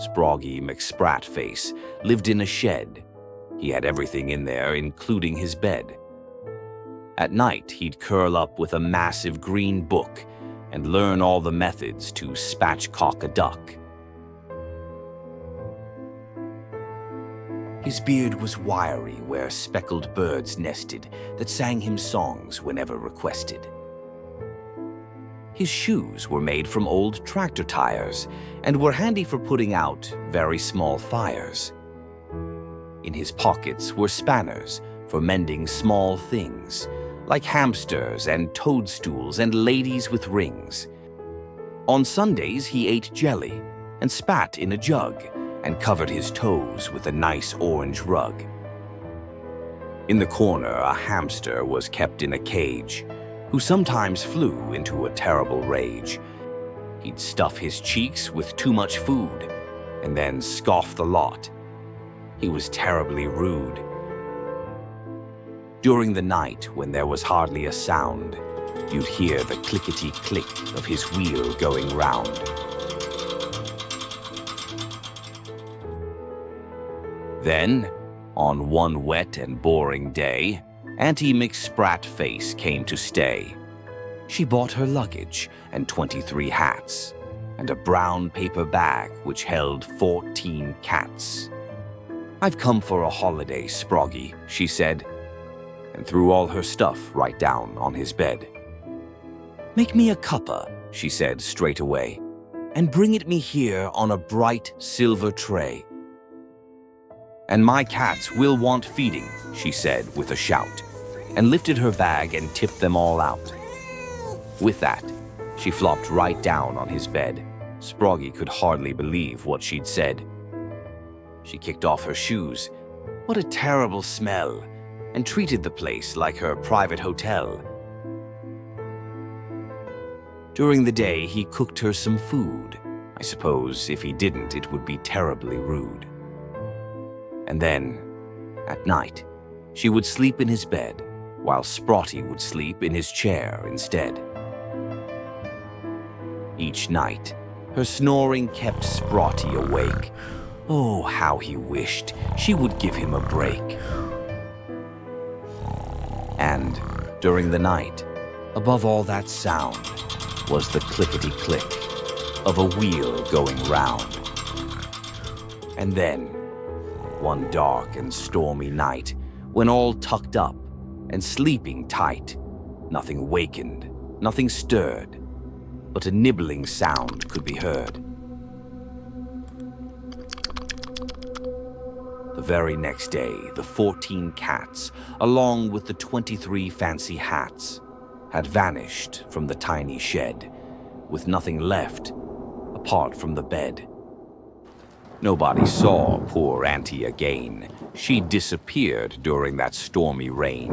Sproggy McSpratface lived in a shed. He had everything in there, including his bed. At night, he'd curl up with a massive green book and learn all the methods to spatchcock a duck. His beard was wiry where speckled birds nested that sang him songs whenever requested. His shoes were made from old tractor tires and were handy for putting out very small fires. In his pockets were spanners for mending small things, like hamsters and toadstools and ladies with rings. On Sundays, he ate jelly and spat in a jug and covered his toes with a nice orange rug. In the corner, a hamster was kept in a cage, who sometimes flew into a terrible rage. He'd stuff his cheeks with too much food and then scoff the lot. He was terribly rude. During the night, when there was hardly a sound, you'd hear the clickety-click of his wheel going round. Then, on one wet and boring day, Auntie McSpratface came to stay. She bought her luggage and 23 hats, and a brown paper bag which held 14 cats. "I've come for a holiday, Sproggy," she said, and threw all her stuff right down on his bed. "Make me a cuppa," she said straight away, "and bring it me here on a bright silver tray. And my cats will want feeding," she said with a shout, and lifted her bag and tipped them all out. With that, she flopped right down on his bed. Sproggy could hardly believe what she'd said. She kicked off her shoes. What a terrible smell! And treated the place like her private hotel. During the day, he cooked her some food. I suppose if he didn't, it would be terribly rude. And then, at night, she would sleep in his bed, while Sprotty would sleep in his chair instead. Each night, her snoring kept Sprotty awake. Oh, how he wished she would give him a break. And during the night, above all that sound, was the clickety-click of a wheel going round. And then, one dark and stormy night, when all tucked up and sleeping tight, nothing wakened, nothing stirred, but a nibbling sound could be heard. The very next day, the 14 cats, along with the 23 fancy hats, had vanished from the tiny shed, with nothing left apart from the bed. Nobody saw poor Auntie again. She disappeared during that stormy rain.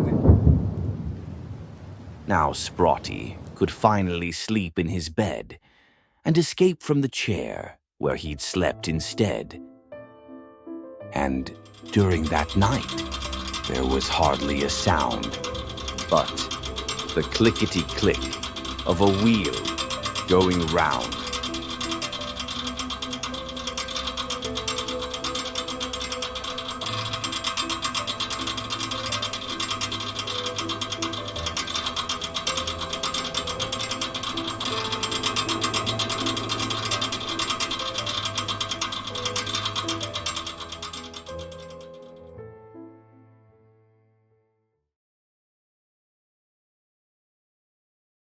Now Sprotty could finally sleep in his bed and escape from the chair where he'd slept instead. And during that night, there was hardly a sound, but the clickety-click of a wheel going round.